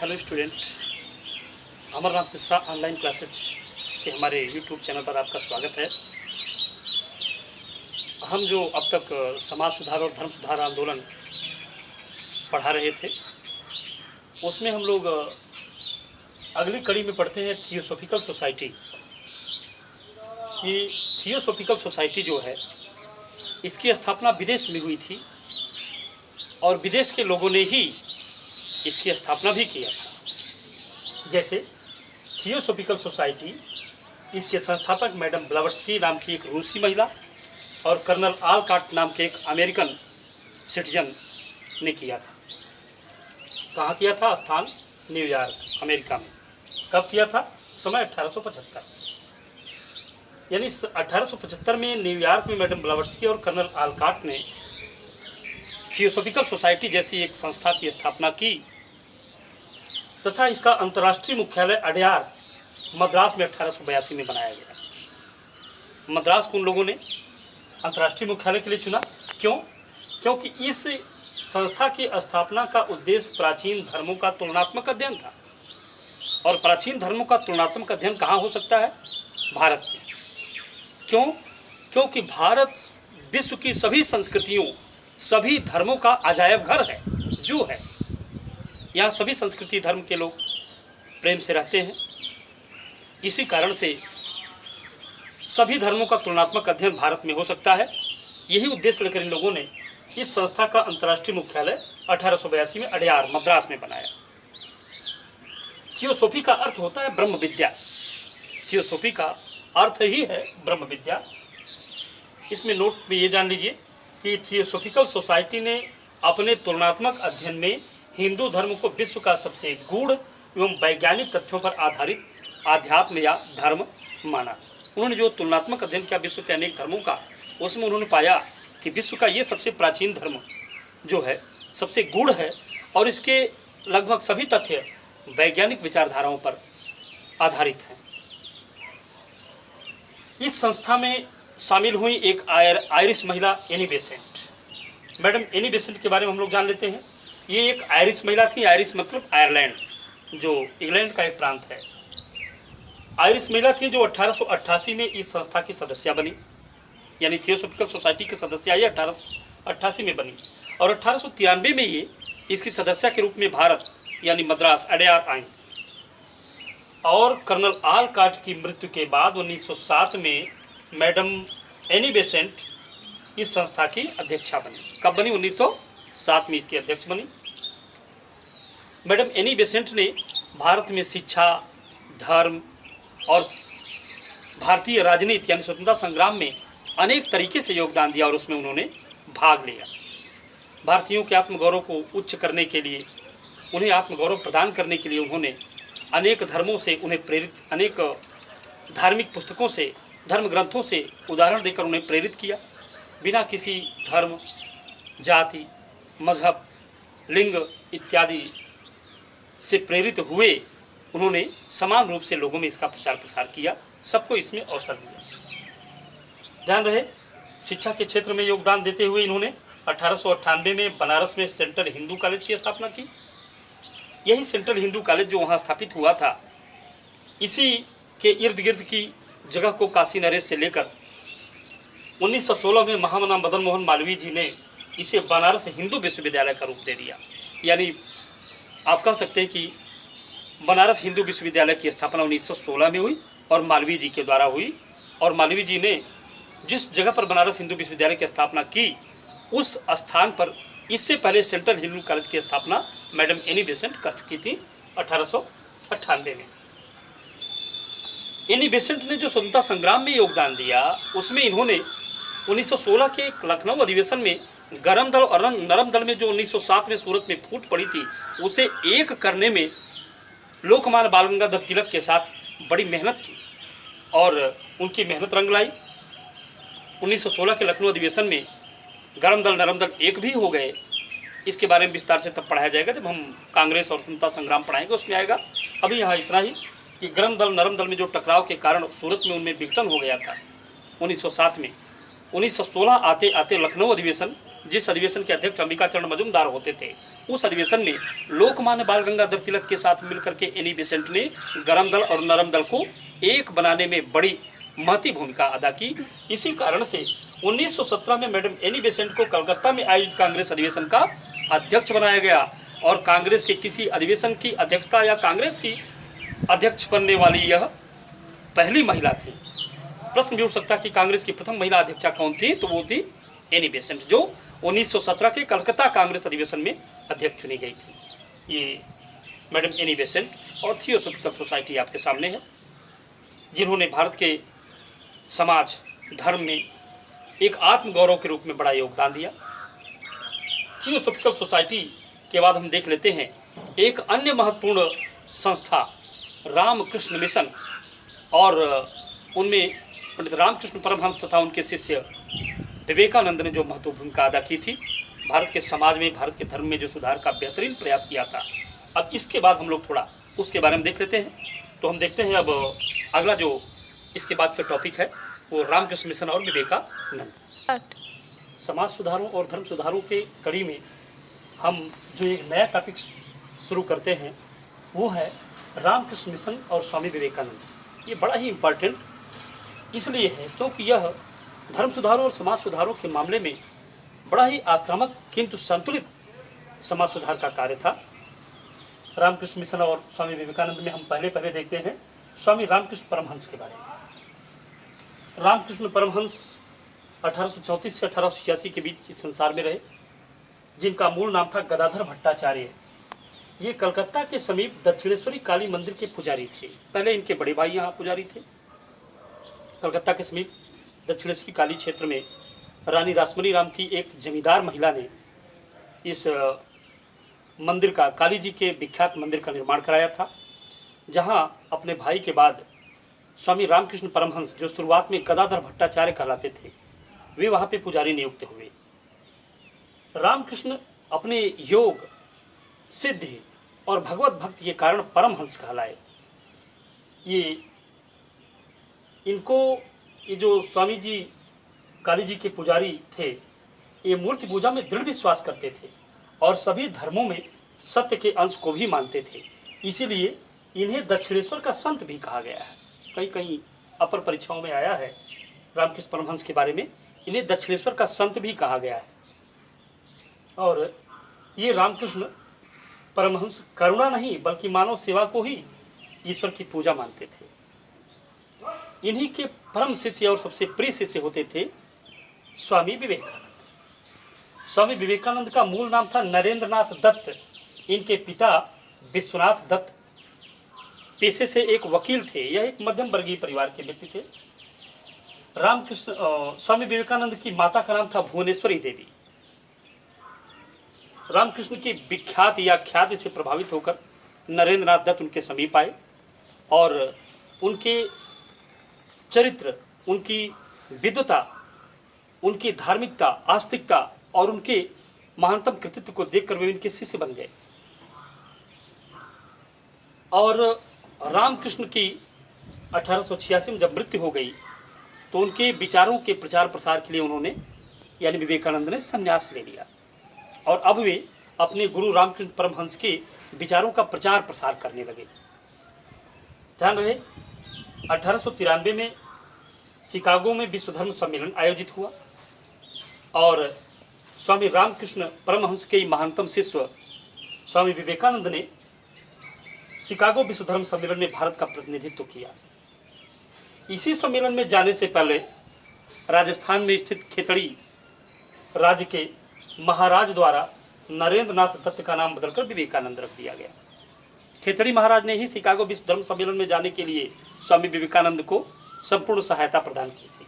Hello student, Amarnath Mishra online classes के हमारे YouTube channel पर आपका स्वागत है। हम जो अब तक समाज सुधार और धर्म सुधार आंदोलन पढ़ा रहे थे, उसमें हम लोग अगली कड़ी में पढ़ते हैं थियोसॉफिकल सोसाइटी। ये थियोसॉफिकल सोसाइटी जो है, इसकी स्थापना विदेश में हुई थी और विदेश के लोगों ने ही इसकी स्थापना भी किया था। जैसे थियोसॉफिकल सोसाइटी, इसके संस्थापक मैडम ब्लावत्स्की नाम की एक रूसी महिला और कर्नल आलकॉट नाम के एक अमेरिकन सिटीजन ने किया था। कहाँ किया था? स्थान न्यूयॉर्क, अमेरिका में। कब किया था? समय 1875। यानी 1875 में न्यूयॉर्क में मैडम ब्लावत्स्की और कर्नल आलकॉट ने थियोसॉफिकल सोसाइटी जैसी एक संस्था की स्थापना की तथा इसका अंतर्राष्ट्रीय मुख्यालय अडयार, मद्रास में 1882 में बनाया गया। मद्रास को उन लोगों ने अंतर्राष्ट्रीय मुख्यालय के लिए चुना। क्यों? क्योंकि इस संस्था की स्थापना का उद्देश्य प्राचीन धर्मों का तुलनात्मक अध्ययन था। और प्राचीन धर्मों का तुलनात्मक अध्ययन कहाँ हो सकता है? भारत में। क्यों? क्योंकि भारत विश्व की सभी संस्कृतियों, सभी धर्मों का अजायब घर है, जू है। यहाँ सभी संस्कृति धर्म के लोग प्रेम से रहते हैं। इसी कारण से सभी धर्मों का तुलनात्मक अध्ययन भारत में हो सकता है। यही उद्देश्य लेकर इन लोगों ने इस संस्था का अंतर्राष्ट्रीय मुख्यालय 1882 में अडयार, मद्रास में बनाया। थियोसॉफी का अर्थ होता है ब्रह्म विद्या। थियोसॉफी का अर्थ ही है ब्रह्म विद्या। इसमें नोट में ये जान लीजिए कि थियोसॉफिकल सोसाइटी ने अपने तुलनात्मक अध्ययन में हिंदू धर्म को विश्व का सबसे गूढ़ एवं वैज्ञानिक तथ्यों पर आधारित आध्यात्म या धर्म माना। उन्होंने जो तुलनात्मक अध्ययन किया विश्व के अनेक धर्मों का, उसमें उन्होंने पाया कि विश्व का ये सबसे प्राचीन धर्म जो है सबसे गूढ़ है और इसके लगभग सभी तथ्य वैज्ञानिक विचारधाराओं पर आधारित हैं। इस संस्था में शामिल हुई एक आयरिश महिला Annie Besant. Madam Annie Besant के बारे में हम लोग जान लेते हैं। ये एक आयरिश महिला थी। आयरिश मतलब आयरलैंड, जो इंग्लैंड का एक प्रांत है। आयरिश महिला थी जो 1888 में इस संस्था की सदस्य बनी। यानी थियोसॉफिकल सोसाइटी के सदस्य आई 1888 में बनी और 1893 में ये इसकी सदस्य के रूप में भारत यानी मद्रास, अडयार आई। और कर्नल आलकॉट की मृत्यु के बाद 1907 में मैडम एनी बेसेंट इस संस्था की अध्यक्षा बनी। कब बनी? 1907 में इसकी अध्यक्ष बनी। मैडम एनी बेसेंट ने भारत में शिक्षा, धर्म और भारतीय राजनीति यानी स्वतंत्रता संग्राम में अनेक तरीके से योगदान दिया और उसमें उन्होंने भाग लिया। भारतीयों के आत्मगौरव को उच्च करने के लिए, उन्हें आत्मगौरव प्रदान करने के लिए उन्होंने अनेक धर्मों से उन्हें प्रेरित, अनेक धार्मिक पुस्तकों से, धर्म ग्रंथों से उदाहरण देकर उन्हें प्रेरित किया। बिना किसी धर्म, जाति, मजहब, लिंग इत्यादि से प्रेरित हुए उन्होंने समान रूप से लोगों में इसका प्रचार प्रसार किया, सबको इसमें अवसर दिया। ध्यान रहे, शिक्षा के क्षेत्र में योगदान देते हुए इन्होंने 1898 में बनारस में सेंट्रल हिंदू कॉलेज की स्थापना की। यही सेंट्रल हिंदू कॉलेज जो वहाँ स्थापित हुआ था, इसी के इर्द गिर्द की जगह को काशी नरेश से लेकर 1916 में महामना मदन मोहन मालवीय जी ने इसे बनारस हिंदू विश्वविद्यालय का रूप दे दिया। यानी आप कह सकते हैं कि बनारस हिंदू विश्वविद्यालय की स्थापना 1916 में हुई और मालवीय जी के द्वारा हुई। और मालवीय जी ने जिस जगह पर बनारस हिंदू विश्वविद्यालय की स्थापना की, उस स्थान पर इससे पहले सेंट्रल हिंदू कॉलेज की स्थापना मैडम एनी बेसेंट कर चुकी थी 1898 में। एनी बेसेंट ने जो स्वतंत्रता संग्राम में योगदान दिया, उसमें इन्होंने 1916 के लखनऊ अधिवेशन में गरम दल और नरम दल में जो 1907 में सूरत में फूट पड़ी थी, उसे एक करने में लोकमान्य बाल गंगाधर तिलक के साथ बड़ी मेहनत की और उनकी मेहनत रंग लाई। 1916 के लखनऊ अधिवेशन में गरम दल नरम दल एक भी हो गए। इसके बारे में विस्तार से तब पढ़ाया जाएगा जब हम कांग्रेस और स्वतंत्रता संग्राम पढ़ाएंगे, उसमें आएगा। अभी यहाँ इतना ही कि गरम दल नरम दल में जो टकराव के कारण सूरत में उनमें विघटन हो गया था 1907 में, 1916 आते आते लखनऊ अधिवेशन, जिस अधिवेशन के अध्यक्ष अंबिका चरण मजूमदार होते थे, उस अधिवेशन में लोकमान्य बाल गंगाधर तिलक के साथ मिलकर के एनी बेसेंट ने गरम दल और नरम दल को एक बनाने में बड़ी महती भूमिका अदा की। इसी कारण से 1917 में मैडम एनी बेसेंट को कलकत्ता में आयोजित कांग्रेस अधिवेशन का अध्यक्ष बनाया गया और कांग्रेस के किसी अधिवेशन की अध्यक्षता या कांग्रेस की अध्यक्ष बनने वाली यह पहली महिला थी। प्रश्न भी उठ सकता कि कांग्रेस की प्रथम महिला अध्यक्षा कौन थी, तो वो थी एनी बेसेंट, जो 1917 के कलकत्ता कांग्रेस अधिवेशन में अध्यक्ष चुनी गई थी। ये मैडम एनी बेसेंट और थियोसॉफिकल सोसाइटी आपके सामने है, जिन्होंने भारत के समाज धर्म में एक आत्मगौरव के रूप में बड़ा योगदान दिया। थियोसॉफिकल सोसाइटी के बाद हम देख लेते हैं एक अन्य महत्वपूर्ण संस्था रामकृष्ण मिशन, और उनमें पंडित रामकृष्ण परमहंस तथा उनके शिष्य विवेकानंद ने जो महत्वपूर्ण भूमिका अदा की थी, भारत के समाज में, भारत के धर्म में जो सुधार का बेहतरीन प्रयास किया था। अब इसके बाद हम लोग थोड़ा उसके बारे में देख लेते हैं। तो हम देखते हैं अब अगला जो इसके बाद का टॉपिक है वो रामकृष्ण मिशन और विवेकानंद। समाज सुधारों और धर्म सुधारों के कड़ी में हम जो एक नया टॉपिक शुरू करते हैं वो है रामकृष्ण मिशन और स्वामी विवेकानंद। ये बड़ा ही इम्पोर्टेंट इसलिए है क्योंकि यह धर्म सुधारों और समाज सुधारों के मामले में बड़ा ही आक्रामक किंतु संतुलित समाज सुधार का कार्य था। रामकृष्ण मिशन और स्वामी विवेकानंद में हम पहले देखते हैं स्वामी रामकृष्ण परमहंस के बारे में। रामकृष्ण परमहंस 1834 से 1886 के बीच इस संसार में रहे, जिनका मूल नाम था गदाधर भट्टाचार्य। ये कलकत्ता के समीप दक्षिणेश्वरी काली मंदिर के पुजारी थे। पहले इनके बड़े भाई यहाँ पुजारी थे। कलकत्ता के समीप दक्षिणेश्वरी काली क्षेत्र में रानी रासमणी राम की एक जमींदार महिला ने इस मंदिर का, काली जी के विख्यात मंदिर का निर्माण कराया था, जहां अपने भाई के बाद स्वामी रामकृष्ण परमहंस, जो शुरुआत में गदाधर भट्टाचार्य कहलाते थे, वे वहां पे पुजारी नियुक्त हुए। रामकृष्ण अपने योग, सिद्धि और भगवत भक्ति के कारण परमहंस कहलाए। ये जो स्वामी जी काली जी के पुजारी थे, ये मूर्ति पूजा में दृढ़ विश्वास करते थे और सभी धर्मों में सत्य के अंश को भी मानते थे। इसीलिए इन्हें दक्षिणेश्वर का संत भी कहा गया है। कहीं कहीं अपर परीक्षाओं में आया है रामकृष्ण परमहंस के बारे में, इन्हें दक्षिणेश्वर का संत भी कहा गया है। और ये रामकृष्ण परमहंस करुणा नहीं बल्कि मानव सेवा को ही ईश्वर की पूजा मानते थे। इन्हीं के परम शिष्य और सबसे प्रिय शिष्य होते थे स्वामी विवेकानंद। स्वामी विवेकानंद का मूल नाम था नरेंद्रनाथ दत्त। इनके पिता विश्वनाथ दत्त पेशे से एक वकील थे। यह एक मध्यम वर्गीय परिवार के व्यक्ति थे। स्वामी विवेकानंद की माता का नाम था भुवनेश्वरी देवी। रामकृष्ण की विख्यात या ख्याति से प्रभावित होकर नरेंद्रनाथ दत्त उनके समीप आए और उनके चरित्र, उनकी विद्वता, उनकी धार्मिकता, आस्तिकता और उनके महानतम कृतित्व को देखकर वे उनके शिष्य बन गए। और रामकृष्ण की 1886 में जब मृत्यु हो गई तो उनके विचारों के प्रचार प्रसार के लिए उन्होंने, यानी विवेकानंद ने, संन्यास ले लिया और अब वे अपने गुरु रामकृष्ण परमहंस के विचारों का प्रचार प्रसार करने लगे। ध्यान रहे 1893 में शिकागो में विश्व धर्म सम्मेलन आयोजित हुआ और स्वामी रामकृष्ण परमहंस के महानतम शिष्य स्वामी विवेकानंद ने शिकागो विश्व धर्म सम्मेलन में भारत का प्रतिनिधित्व किया। इसी सम्मेलन में जाने से पहले राजस्थान में स्थित खेतड़ी राज्य के महाराज द्वारा नरेंद्रनाथ दत्त का नाम बदलकर विवेकानंद रख दिया गया। खेतड़ी महाराज ने ही शिकागो विश्व धर्म सम्मेलन में जाने के लिए स्वामी विवेकानंद को संपूर्ण सहायता प्रदान की थी।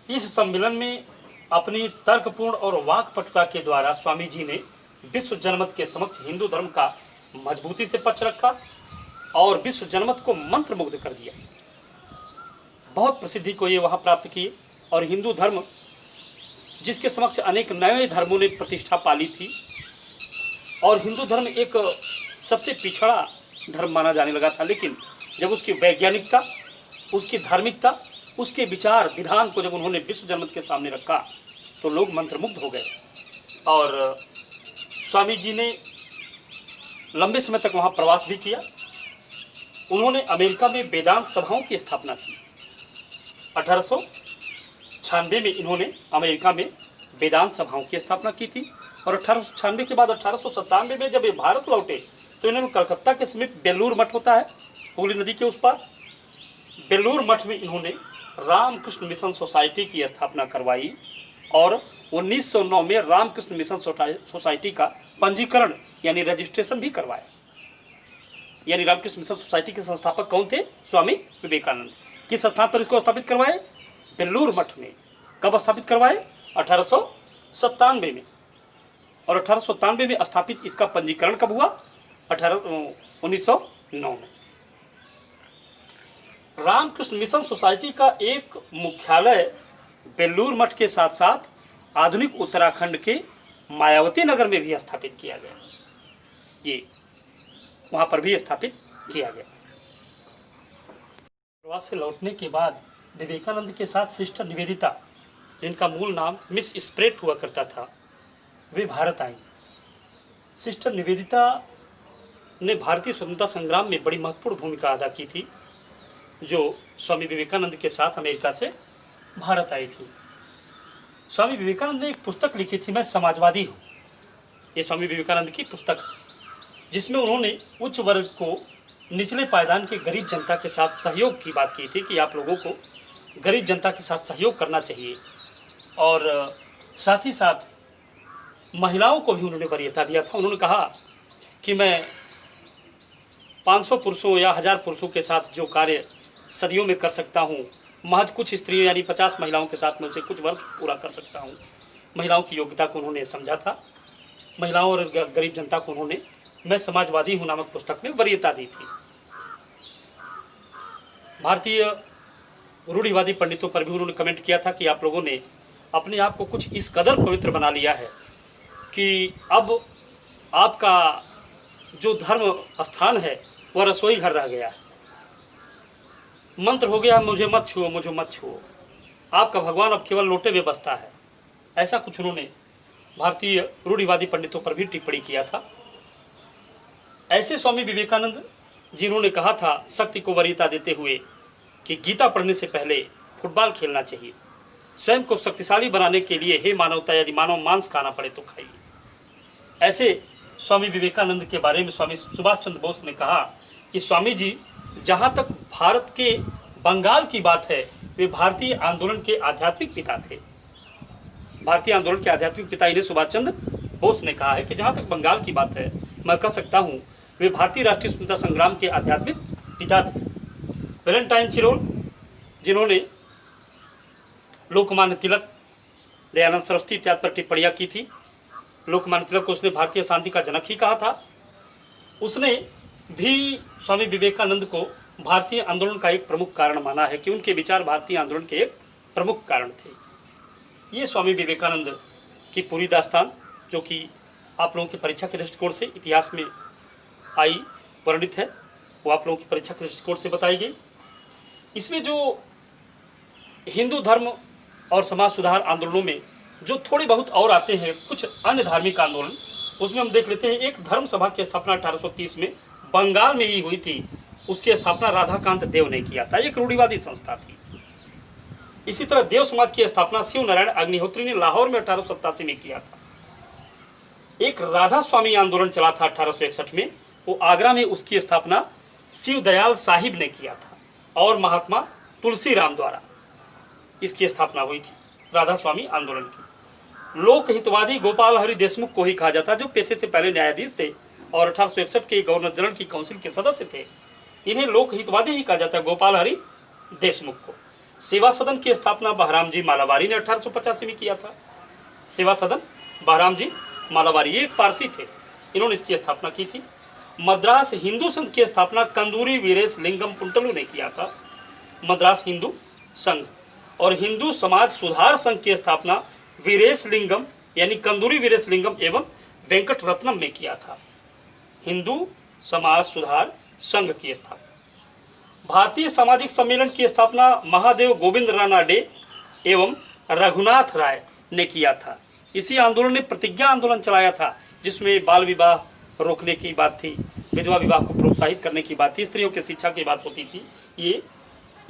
इस सम्मेलन में अपनी तर्कपूर्ण और वाकपटुता के द्वारा स्वामी जी ने विश्व जनमत के समक्ष हिंदू धर्म का मजबूती से पक्ष रखा और विश्व जनमत को मंत्रमुग्ध कर दिया। बहुत प्रसिद्धि को ये वहाँ प्राप्त किए और हिंदू धर्म, जिसके समक्ष अनेक नए धर्मों ने प्रतिष्ठा पाली थी और हिंदू धर्म एक सबसे पिछड़ा धर्म माना जाने लगा था, लेकिन जब उसकी वैज्ञानिकता, उसकी धार्मिकता, उसके विचार विधान को जब उन्होंने विश्व जनमत के सामने रखा तो लोग मंत्रमुग्ध हो गए और स्वामी जी ने लंबे समय तक वहाँ प्रवास भी किया। उन्होंने अमेरिका में वेदांत सभाओं की स्थापना की। 1896 में इन्होंने अमेरिका में वेदांत सभाओं की स्थापना की थी और 1896 के बाद 1897 में जब ये भारत लौटे तो इन्होंने कलकत्ता के समीप बेलूर मठ होता है, हुगली नदी के उस पार, बेलूर मठ में इन्होंने रामकृष्ण मिशन सोसाइटी की स्थापना करवाई और 1909 में रामकृष्ण मिशन सोसाइटी का पंजीकरण यानी रजिस्ट्रेशन भी करवाया। यानी रामकृष्ण मिशन सोसाइटी के संस्थापक कौन थे? स्वामी विवेकानंद। किस स्थान पर इसको स्थापित करवाए? बेलूर मठ में। कब स्थापित करवाए? 1897 में। और 1897 में स्थापित इसका पंजीकरण कब हुआ? 1909 में। रामकृष्ण मिशन सोसाइटी का एक मुख्यालय बेलूर मठ के साथ साथ आधुनिक उत्तराखंड के मायावती नगर में भी स्थापित किया गया। ये वहाँ पर भी स्थापित किया गया। प्रवास से लौटने के बाद विवेकानंद के साथ सिस्टर निवेदिता, जिनका मूल नाम मिस स्प्रेट हुआ करता था, वे भारत आई। सिस्टर निवेदिता ने भारतीय स्वतंत्रता संग्राम में बड़ी महत्वपूर्ण भूमिका अदा की थी, जो स्वामी विवेकानंद के साथ अमेरिका से भारत आई थी। स्वामी विवेकानंद ने एक पुस्तक लिखी थी, मैं समाजवादी हूँ। ये स्वामी विवेकानंद की पुस्तक है, जिसमें उन्होंने उच्च वर्ग को, निचले पायदान के गरीब जनता के साथ सहयोग की बात की थी कि आप लोगों को गरीब जनता के साथ सहयोग करना चाहिए। और साथ ही साथ महिलाओं को भी उन्होंने वरीयता दिया था। उन्होंने कहा कि मैं 500 पुरुषों या 1000 पुरुषों के साथ जो कार्य सदियों में कर सकता हूँ, महज कुछ स्त्रियों यानी 50 महिलाओं के साथ मैं उसे कुछ वर्ष पूरा कर सकता हूँ। महिलाओं की योग्यता को उन्होंने समझा था। महिलाओं और गरीब जनता को उन्होंने मैं समाजवादी हूँ नामक पुस्तक में वरीयता दी थी। भारतीय रूढ़िवादी पंडितों पर भी उन्होंने कमेंट किया था कि आप लोगों ने अपने आप को कुछ इस कदर पवित्र बना लिया है कि अब आपका जो धर्म स्थान है वह रसोई घर रह गया है। मंत्र हो गया मुझे मत छुओ, मुझे मत छुओ। आपका भगवान अब केवल लोटे में बसता है। ऐसा कुछ उन्होंने भारतीय रूढ़िवादी पंडितों पर भी टिप्पणी किया था। ऐसे स्वामी विवेकानंद जिन्होंने कहा था शक्ति को वरीयता देते हुए कि गीता पढ़ने से पहले फुटबॉल खेलना चाहिए, स्वयं को शक्तिशाली बनाने के लिए हे मानवता यदि मानव मांस खाना पड़े तो खाइए। ऐसे स्वामी विवेकानंद के बारे में स्वामी सुभाष चंद्र बोस ने कहा कि स्वामी जी जहाँ तक भारत के बंगाल की बात है, वे भारतीय आंदोलन के आध्यात्मिक पिता थे। भारतीय आंदोलन के आध्यात्मिक पिता इन्हें सुभाष चंद्र बोस ने कहा है कि जहाँ तक बंगाल की बात है, मैं कह सकता हूँ वे भारतीय राष्ट्रीय स्वतंत्रता संग्राम के आध्यात्मिक पिता थे। वैलेंटाइन चिरोल, जिन्होंने लोकमान्य तिलक, दयानंद सरस्वती इत्यादि पर टिप्पणियाँ की थी। लोकमान्य तिलक को उसने भारतीय शांति का जनक ही कहा था। उसने भी स्वामी विवेकानंद को भारतीय आंदोलन का एक प्रमुख कारण माना है कि उनके विचार भारतीय आंदोलन के एक प्रमुख कारण थे। ये स्वामी विवेकानंद की पूरी दास्तान, जो कि आप लोगों की परीक्षा के दृष्टिकोण से इतिहास में आई वर्णित है, वो आप लोगों की परीक्षा के दृष्टिकोण से बताई गई। इसमें जो हिंदू धर्म और समाज सुधार आंदोलनों में जो थोड़े बहुत और आते हैं, कुछ अन्य धार्मिक आंदोलन, उसमें हम देख लेते हैं। एक धर्म सभा की स्थापना 1830 में बंगाल में ही हुई थी। उसकी स्थापना राधाकांत देव ने किया था। एक रूढ़िवादी संस्था थी। इसी तरह देव समाज की स्थापना शिव नारायण अग्निहोत्री ने लाहौर में 1887 में किया था। एक राधा स्वामी आंदोलन चला था 1861 में, वो आगरा में उसकी स्थापना शिव दयाल साहिब ने किया था और महात्मा तुलसी राम द्वारा इसकी स्थापना हुई थी राधा स्वामी आंदोलन की। लोक हितवादी गोपाल हरि देशमुख को ही कहा जाता, जो पेशे से पहले न्यायाधीश थे और 1861 के गवर्नर जनरल की काउंसिल के सदस्य थे। इन्हें लोक हितवादी ही कहा जाता है, गोपाल हरि देशमुख को। सेवा सदन की स्थापना बहराम जी मालावारी ने 1885 में किया था। सेवा सदन बहराम जी मालावारी, ये एक पारसी थे, इन्होंने इसकी स्थापना की थी। मद्रास हिंदू संघ की स्थापना कंदूरी वीरेश लिंगम पुंटलू ने किया था। मद्रास हिंदू संघ और हिंदू समाज सुधार संघ की स्थापना वीरेश लिंगम यानी कंदूरी वीरेश लिंगम एवं वेंकट रत्नम ने किया था। हिंदू समाज सुधार संघ की स्थापना। भारतीय सामाजिक सम्मेलन की स्थापना महादेव गोविंद राणा डे एवं रघुनाथ राय ने किया था। इसी आंदोलन ने प्रतिज्ञा आंदोलन चलाया था जिसमें बाल विवाह रोकने की बात थी, विधवा विवाह को प्रोत्साहित करने की बात थी, स्त्रियों की शिक्षा की बात होती थी। ये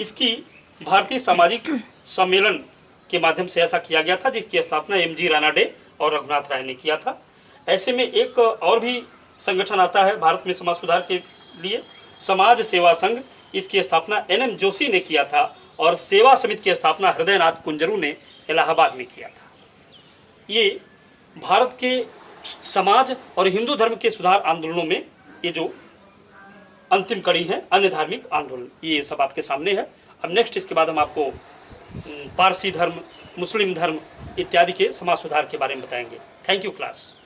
इसकी भारतीय सामाजिक सम्मेलन के माध्यम से ऐसा किया गया था, जिसकी स्थापना MG रानाडे और रघुनाथ राय ने किया था। ऐसे में एक और भी संगठन आता है भारत में समाज सुधार के लिए, समाज सेवा संघ। इसकी स्थापना NM जोशी ने किया था और सेवा समिति की स्थापना हृदयनाथ कुंजरू ने इलाहाबाद में किया था। ये भारत के समाज और हिंदू धर्म के सुधार आंदोलनों में ये जो अंतिम कड़ी है, अन्य धार्मिक आंदोलन, ये सब आपके सामने है। अब नेक्स्ट इसके बाद हम आपको पारसी धर्म, मुस्लिम धर्म इत्यादि के समाज सुधार के बारे में बताएंगे। Thank you class.